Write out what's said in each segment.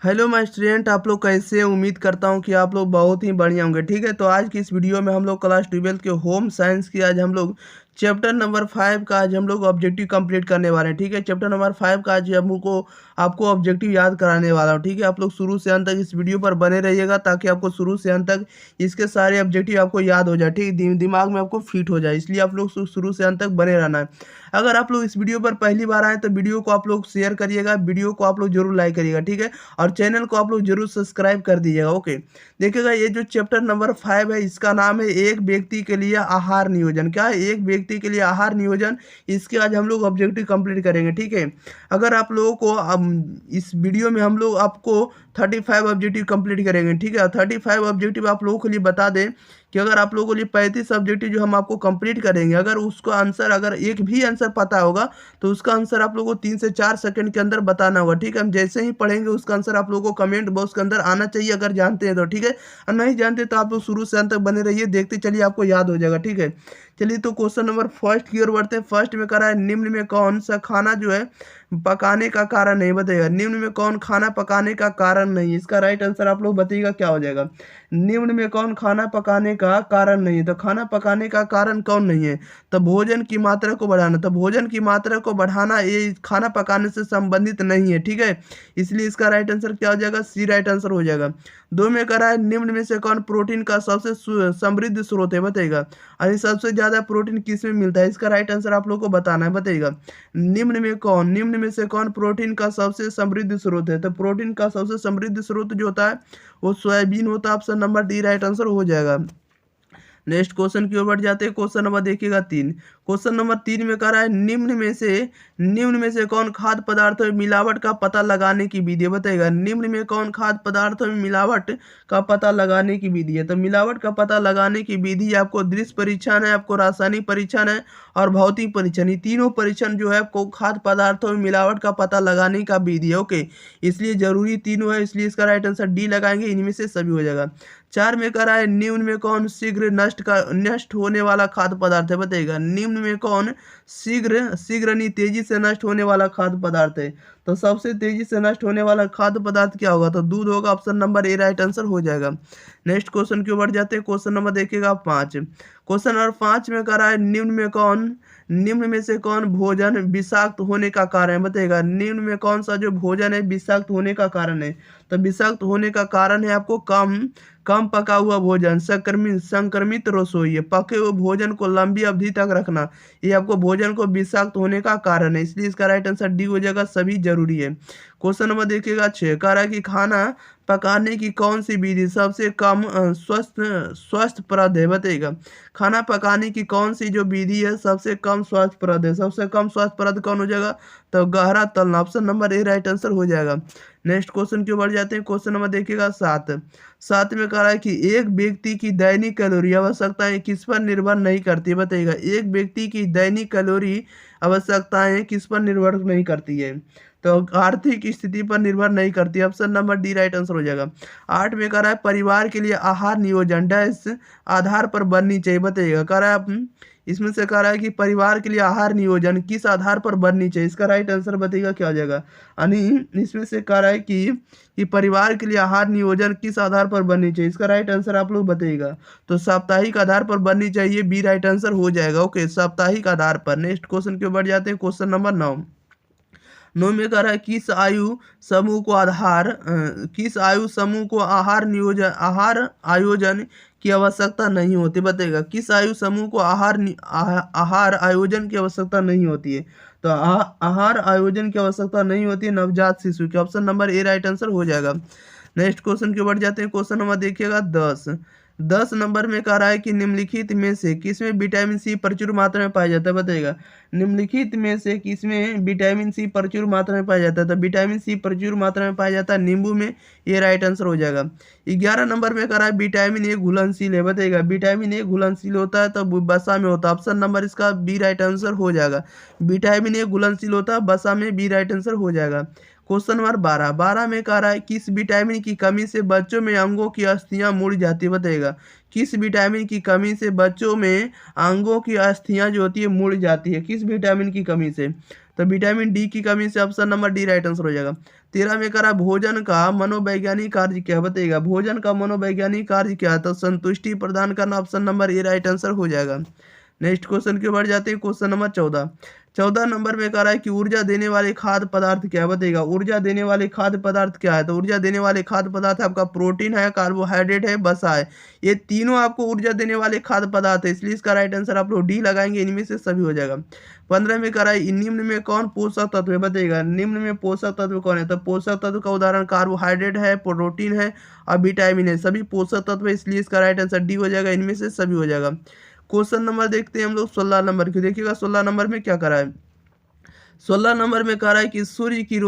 Hello my student, आप लोग कैसे हैं? उम्मीद करता हूं कि आप लोग बहुत ही बढ़िया होंगे। ठीक है, तो आज की इस वीडियो में हम लोग क्लास 12 के होम साइंस की आज हम लोग चैप्टर नंबर 5 का आज हम लोग ऑब्जेक्टिव कंप्लीट करने वाले हैं। ठीक है, चैप्टर नंबर 5 का आज हमको आपको ऑब्जेक्टिव याद कराने वाला हूँ। ठीक है, आप लोग शुरू से अंत तक इस वीडियो पर बने रहिएगा ताकि आपको शुरू से अंत तक इसके सारे ऑब्जेक्टिव आपको याद हो जाए। ठीक, दिमाग में आपको फिट हो जाए, इसलिए आप लोग शुरू से अंत तक बने रहना है। अगर आप लोग इस वीडियो पर पहली बार आए तो वीडियो को आप लोग शेयर करिएगा, वीडियो को आप लोग जरूर लाइक करिएगा। ठीक है, और चैनल को आप लोग जरूर सब्सक्राइब कर दीजिएगा। ओके, देखिएगा ये जो चैप्टर नंबर 5 है इसका नाम है एक व्यक्ति के लिए आहार नियोजन। क्या है? एक व्यक्ति के लिए आहार नियोजन। इसके आज हम लोग ऑब्जेक्टिव कंप्लीट करेंगे। ठीक है, अगर आप लोगों को इस वीडियो में हम लोग आपको 35 ऑब्जेक्टिव कंप्लीट करेंगे। ठीक है, 35 ऑब्जेक्टिव आप लोगों के लिए बता दें कि अगर आप लोगों को लिए 35 ऑब्जेक्टिव जो हम आपको कंप्लीट करेंगे, अगर उसका आंसर अगर एक भी आंसर पता होगा तो उसका आंसर आप लोगों को 3 से 4 सेकंड के अंदर बताना होगा। ठीक है, हम जैसे ही पढ़ेंगे उसका आंसर आप लोगों को कमेंट बॉक्स के अंदर आना चाहिए अगर जानते हैं तो। ठीक है, और नहीं जानते तो आप लोग शुरू से अंत तक बने रहिए, देखते चलिए आपको याद हो जाएगा। ठीक है, चलिए तो क्वेश्चन नंबर फर्स्ट की ओर बढ़ते हैं। फर्स्ट में करा है निम्न में कौन सा खाना जो है पकाने का कारण नहीं बताइएगा। निम्न में कौन खाना पकाने का कारण नहीं, इसका राइट आंसर आप लोग बताइएगा क्या हो जाएगा। निम्न में कौन खाना पकाने का कारण नहीं है, तो खाना पकाने का कारण कौन नहीं है? तो भोजन की मात्रा को बढ़ाना। तो भोजन की मात्रा को बढ़ाना ये खाना पकाने से संबंधित नहीं है। ठीक है, इसलिए इसका राइट आंसर क्या हो जाएगा? सी राइट आंसर हो जाएगा। दो में करा है निम्न में से कौन प्रोटीन का सबसे समृद्ध स्रोत है, बताइएगा। और सबसे ज्यादा प्रोटीन किस में मिलता है? इसका राइट आंसर आप लोग को बताना है, बताइएगा। निम्न में से कौन प्रोटीन का सबसे समृद्ध स्रोत है? तो प्रोटीन का सबसे समृद्ध स्रोत जो होता है वो सोयाबीन होता है। Option number D right answer हो जाएगा। नेक्स्ट क्वेश्चन की ओर बढ़ जाते हैं। क्वेश्चन नंबर देखिएगा 3। क्वेश्चन नंबर 3 में कह रहा है निम्न में से कौन खाद्य पदार्थों में मिलावट का पता लगाने की विधि है, बताइएगा। निम्न में कौन खाद्य पदार्थों में मिलावट का पता लगाने की विधि है? तो मिलावट का पता लगाने की विधि आपको दृश्य परीक्षण है, आपको रासायनिक परीक्षण है और भौतिक परीक्षण। ये तीनों परीक्षण जो है आपको खाद्य पदार्थों में मिलावट का पता लगाने का विधि है। ओके, इसलिए जरूरी तीनों है, इसलिए इसका राइट आंसर डी लगाएंगे, इनमें से सभी हो जाएगा। 4 में कह रहा है निम्न में कौन शीघ्र नष्ट होने वाला खाद्य पदार्थ है, बताइएगा। निम्न में कौन शीघ्र नहीं तेजी से नष्ट होने वाला खाद्य पदार्थ है? तो सबसे तेजी से नष्ट होने वाला खाद्य पदार्थ क्या होगा? तो दूध होगा। Option number A right answer हो जाएगा। नेक्स्ट क्वेश्चन की ओर बढ़ जाते हैं। क्वेश्चन नंबर देखिएगा 5। क्वेश्चन नंबर 5 में कह रहा है निम्न में से कौन भोजन विषाक्त होने का कारण है, बताइएगा। निम्न में कौन सा जो भोजन है विषाक्त होने का कारण है? तो विषाक्त होने का कारण है आपको कम पका हुआ भोजन, संक्रमित रसोई, पके हुए भोजन को लंबी अवधि तक रखना, ये आपको भोजन को विषाक्त होने का कारण है, इसलिए इसका राइट आंसर डी हो जाएगा, सभी जरूरी है। क्वेश्चन नंबर देखिएगा 6। कह रहा है कि खाना पकाने की कौन सी विधि सबसे कम स्वस्थप्रद है, बताइएगा। खाना पकाने की कौन सी जो विधि है सबसे कम स्वास्थ्यप्रद है? सबसे कम स्वास्थ्यप्रद कौन हो जाएगा? तो गहरा तलना। Option number A right answer हो जाएगा। नेक्स्ट क्वेश्चन की ओर बढ़ जाते हैं। क्वेश्चन नंबर देखिएगा 7 में कह रहा है कि एक व्यक्ति की दैनिक कैलोरी आवश्यकताएं किस पर निर्भर नहीं करती, बताइएगा। एक व्यक्ति की दैनिक कैलोरी आवश्यकताएं किस पर निर्भर नहीं करती है? तो आर्थिक स्थिति पर निर्भर नहीं करती। Option number D right answer हो जाएगा। 8 में कह रहा है परिवार के लिए आहार नियोजन डैश आधार पर बननी चाहिए, बताइएगा। कह रहा है इसमें से कह रहा है कि परिवार के लिए आहार नियोजन किस आधार पर बननी चाहिए? इसका राइट आंसर बताइएगा क्या हो जाएगा। यानी इसमें से कह रहा है कि परिवार के लिए आहार नियोजन किस आधार पर बननी चाहिए? इसका राइट आंसर आप लोग बताइएगा। तो साप्ताहिक आधार पर बननी चाहिए, बी राइट आंसर हो जाएगा। ओके, साप्ताहिक आधार पर। नेक्स्ट क्वेश्चन के बढ़ जाते हैं। क्वेश्चन नंबर 9 में कह रहा है किस आयु समूह को आहार आयोजन की आवश्यकता नहीं होती, बताइएगा। किस आयु समूह को आहार आयोजन की आवश्यकता नहीं होती है? तो आहार आयोजन की आवश्यकता नहीं होती है नवजात शिशु की। Option number A right answer हो जाएगा। नेक्स्ट क्वेश्चन की बढ़ जाते हैं। क्वेश्चन नंबर देखिएगा 10 नंबर में कह रहा है कि निम्नलिखित में से किसमें विटामिन सी प्रचुर मात्रा में पाया जाता है, बताइएगा। निम्नलिखित में से किसमें विटामिन सी प्रचुर मात्रा में पाया जाता है? तो विटामिन सी प्रचुर मात्रा में पाया जाता है नींबू में, ये राइट आंसर हो जाएगा। 11 नंबर में कह रहा है विटामिन ए घुलनशील है, बताइएगा। विटामिन ए घुलनशील होता है तो वसा में होता है। ऑप्शन नंबर इसका बी राइट आंसर हो जाएगा। विटामिन ए घुलनशील होता है वसा में, बी राइट आंसर हो जाएगा। क्वेश्चन नंबर 12 में कह रहा है किस विटामिन की कमी से बच्चों में अंगों की अस्थियां मुड़ जाती है, बताइएगा। किस विटामिन की कमी से बच्चों में अंगों की अस्थियां जो होती है मुड़ जाती है? किस विटामिन की कमी से? तो विटामिन डी की कमी से option number D right answer हो जाएगा। 13 में करा भोजन का मनोवैज्ञानिक कार्य क्या बताइएगा। भोजन का मनोवैज्ञानिक कार्य क्या है, तो संतुष्टि प्रदान करना, option number A right answer हो जाएगा। नेक्स्ट क्वेश्चन के बढ़ जाते हैं, क्वेश्चन नंबर 14। 14 नंबर में कह रहा है कि ऊर्जा देने वाले खाद्य पदार्थ क्या है बताइएगा। ऊर्जा देने वाले खाद्य पदार्थ क्या है, तो ऊर्जा देने वाले खाद्य पदार्थ आपका प्रोटीन है, कार्बोहाइड्रेट है, वसा है। ये तीनों आपको ऊर्जा देने वाले खाद्य पदार्थ है, इसलिए इसका राइट आंसर आप लोग डी लगाएंगे, इनमें से सभी हो जाएगा। 15 में कह रहा है निम्न में कौन पोषक तत्व है बताइएगा। निम्न में पोषक तत्व कौन है, तो पोषक तत्व का उदाहरण कार्बोहाइड्रेट है, प्रोटीन है और विटामिन है, सभी पोषक तत्व है, इसलिए इसका राइट आंसर डी हो जाएगा, इनमें से सभी हो जाएगा। क्वेश्चन नंबर देखते हैं हम लोग 16 नंबर की। देखिएगा 16 नंबर में क्या करा है। 16 नंबर में कह रहा है कि सूर्य की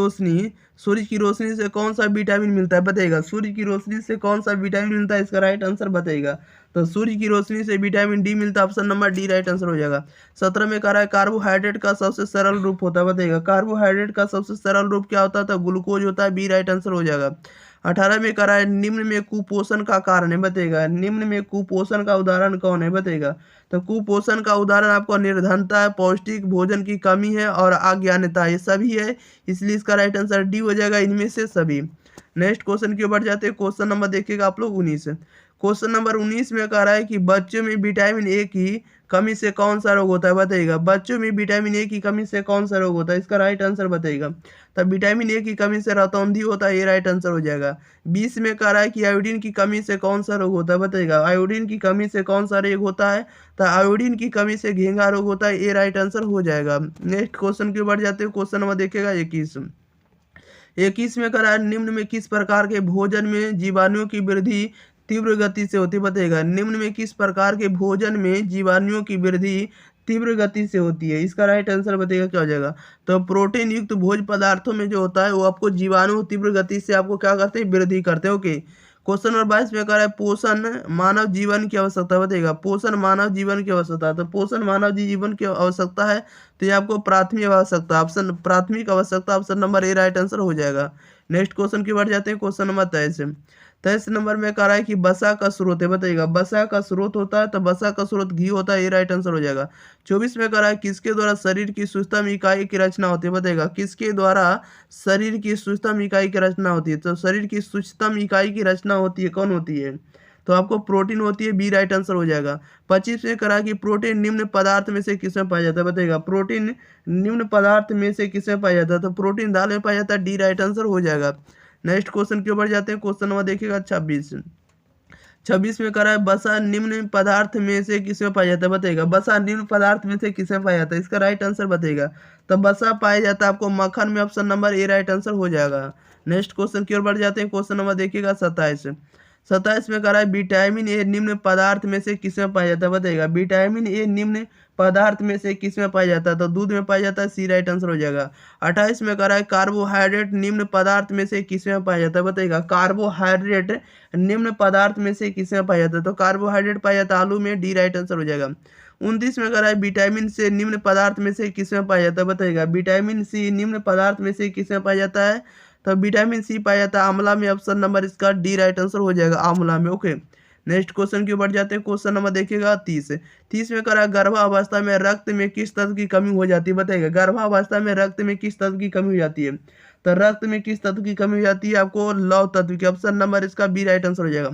रोशनी से कौन सा विटामिन मिलता है बताइएगा। सूर्य की रोशनी से कौन सा विटामिन मिलता है, इसका राइट आंसर बताइएगा। तो सूर्य की रोशनी से विटामिन डी मिलता है, option number D right answer हो जाएगा। 17 में कह रहा है कार्बोहाइड्रेट का सबसे सरल रूप होता है बताइएगा। कार्बोहाइड्रेट का सबसे सरल रूप क्या होता है, तो ग्लूकोज होता है, बी राइट आंसर हो जाएगा। 18 में कह रहा है निम्न में कुपोषण का कारण है बताइएगा। निम्न में कुपोषण का उदाहरण कौन है बताइएगा। तो कुपोषण का उदाहरण आपको निर्धनता है, पौष्टिक भोजन की कमी है और अज्ञानता, ये सभी है, इसलिए इसका राइट आंसर डी हो जाएगा, इनमें से सभी। नेक्स्ट क्वेश्चन के ऊपर जाते हैं। क्वेश्चन नंबर देखिएगा आप लोग 19। क्वेश्चन नंबर 19 में कह रहा है कि बच्चों में विटामिन ए की कमी से कौन सा रोग होता है बताइएगा। बच्चों में विटामिन ए की कमी से कौन सा रोग होता है, इसका राइट आंसर बताइएगा। तब विटामिन ए की कमी से रतौंधी होता है, ये राइट आंसर हो जाएगा। 20 में कह रहा है कि आयोडीन की कमी से कौन सा रोग होता है बताइएगा। आयोडीन की कमी से कौन सा रोग होता है, तो आयोडीन की कमी से घेंघा रोग होता है, ये राइट आंसर हो जाएगा। नेक्स्ट क्वेश्चन के बढ़ जाते हैं। क्वेश्चन नंबर देखिएगा 21 में कह रहा है निम्न में किस प्रकार के भोजन में जीवाणुओं की वृद्धि तीव्र गति से होती बताइएगा। निम्न में किस प्रकार के भोजन में जीवाणुओं की वृद्धि तीव्र गति से होती है, इसका राइट आंसर बताइएगा क्या हो जाएगा। तो प्रोटीन युक्त भोज्य पदार्थों में जो होता है वो आपको जीवाणु तीव्र गति से आपको क्या करते हैं, वृद्धि करते हैं। ओके, क्वेश्चन नंबर 22 में कह रहा है पोषण मानव जीवन की आवश्यकता बताइएगा। पोषण मानव जीवन की आवश्यकता, तो पोषण मानव जीवन की आवश्यकता है, तो ये आपको प्राथमिक आवश्यकता, ऑप्शन प्राथमिक आवश्यकता, option number A right answer हो जाएगा। नेक्स्ट क्वेश्चन की बढ़ जाते हैं। क्वेश्चन नंबर 23 नंबर में कह रहा है कि वसा का स्रोत है बताइएगा। वसा का स्रोत होता है, तो वसा का स्रोत घी होता है, ये राइट आंसर हो जाएगा। 24 में कह रहा है किसके द्वारा शरीर की सूक्ष्म इकाई की रचना होती है बताइएगा। किसके द्वारा शरीर की सूक्ष्म इकाई की रचना होती है, तो शरीर की सूक्ष्म इकाई की रचना होती है, कौन होती है, तो आपको प्रोटीन होती है, बी राइट आंसर हो जाएगा। 25 में करा कि प्रोटीन निम्न पदार्थ में से किसमें पाया जाता है बताइएगा। प्रोटीन निम्न पदार्थ में से किसमें पाया जाता है, तो प्रोटीन दाल में पाया जाता है, डी राइट आंसर हो जाएगा। नेक्स्ट क्वेश्चन के ऊपर जाते हैं। क्वेश्चन नंबर देखिएगा 26 में करा है वसा निम्न पदार्थ में से किसमें पाया जाता है बताइएगा। वसा निम्न पदार्थ में से किसमें पाया जाता है, इसका राइट आंसर बताइएगा। तो वसा पाया जाता है आपको मक्खन में, option number A right answer हो जाएगा। नेक्स्ट क्वेश्चन की ओर बढ़ जाते हैं। क्वेश्चन नंबर देखिएगा 27 में कह रहा है विटामिन ए निम्न पदार्थ में से किसमें पाया जाता है बताइएगा। विटामिन ए निम्न पदार्थ में से किसमें पाया जाता है, तो दूध में पाया जाता है, सी राइट आंसर हो जाएगा। 28 में कह रहा है कार्बोहाइड्रेट निम्न पदार्थ में से किसमें पाया जाता है बताइएगा। कार्बोहाइड्रेट निम्न पदार्थ में से किसमें पाया जाता है, तो कार्बोहाइड्रेट पाया जाता है आलू में, डी राइट आंसर हो जाएगा। 29 में कह रहा है विटामिन से निम्न पदार्थ में से किसमें पाया जाता है बताइएगा। विटामिन सी निम्न पदार्थ में से किसमें पाया जाता है, तो विटामिन सी पाया जाता है आंवला में, ऑप्शन नंबर इसका डी राइट आंसर हो जाएगा, आंवला में। ओके, नेक्स्ट क्वेश्चन के ऊपर जाते हैं। क्वेश्चन नंबर देखिएगा 30 में करा गर्भावस्था में रक्त में किस तत्व की कमी हो जाती है बताइएगा। गर्भावस्था में रक्त में किस तत्व की कमी हो जाती है, तो रक्त में किस तत्व की कमी हो जाती है, आपको लौह तत्व की, ऑप्शन नंबर इसका बी राइट आंसर हो जाएगा।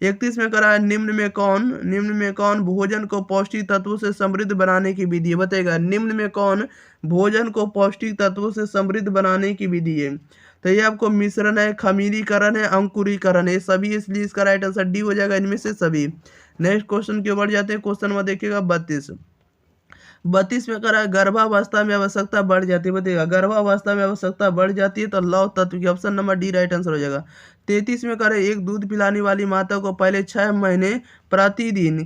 31 में करा है निम्न में कौन भोजन को पौष्टिक तत्वों से समृद्ध बनाने की विधि है बताइएगा। निम्न में कौन भोजन को पौष्टिक तत्वों से समृद्ध बनाने की विधि है, तो ये आपको मिश्रण है, खमीरीकरण है, अंकुरीकरण है, सभी, इसलिए इसका राइट आंसर डी हो जाएगा, इनमें से सभी। नेक्स्ट क्वेश्चन के ऊपर जाते हैं। क्वेश्चन नंबर देखिएगा 32 में करा गर्भावस्था में आवश्यकता बढ़ जाती है बताइएगा। गर्भावस्था में आवश्यकता बढ़ जाती है, तो लौह तत्व की, option number D right answer हो जाएगा। 33 में करे एक दूध पिलाने वाली माता को पहले 6 महीने प्रतिदिन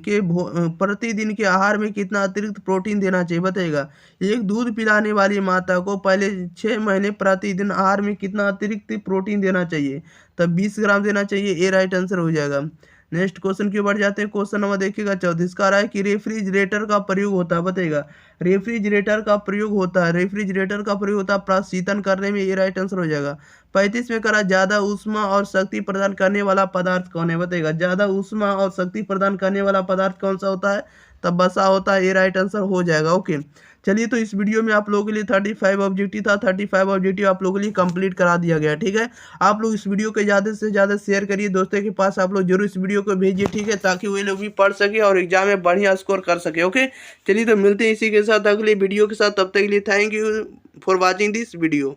के आहार में कितना अतिरिक्त प्रोटीन देना चाहिए बताइएगा। एक दूध पिलाने वाली माता को पहले 6 महीने प्रतिदिन आहार में कितना अतिरिक्त प्रोटीन देना चाहिए, तब 20 ग्राम देना चाहिए, ए राइट आंसर हो जाएगा। नेक्स्ट क्वेश्चन के ऊपर जाते हैं। क्वेश्चन नंबर देखिएगा 34 का रहा है कि रेफ्रिजरेटर का प्रयोग होता है बताइएगा। रेफ्रिजरेटर का प्रयोग होता है प्रशीतन करने में, ये राइट आंसर हो जाएगा। 35 में करा ज्यादा ऊष्मा और शक्ति प्रदान करने वाला पदार्थ कौन है बताइएगा। ज्यादा ऊष्मा और शक्ति प्रदान करने वाला पदार्थ कौन सा होता है, तब वसा होता है, ये राइट आंसर हो जाएगा। ओके, चलिए, तो इस वीडियो में आप लोगों के लिए 35 ऑब्जेक्टिव था, 35 ऑब्जेक्टिव आप लोगों के लिए कंप्लीट करा दिया गया। ठीक है, आप लोग इस वीडियो को ज़्यादा से ज़्यादा शेयर करिए दोस्तों के पास, आप लोग जरूर इस वीडियो को भेजिए। ठीक है, ताकि वे लोग भी पढ़ सके और एग्जाम में बढ़िया स्कोर कर सके। ओके, चलिए तो मिलते हैं इसी के साथ अगले वीडियो के साथ। तब तक के लिए thank you for watching this video.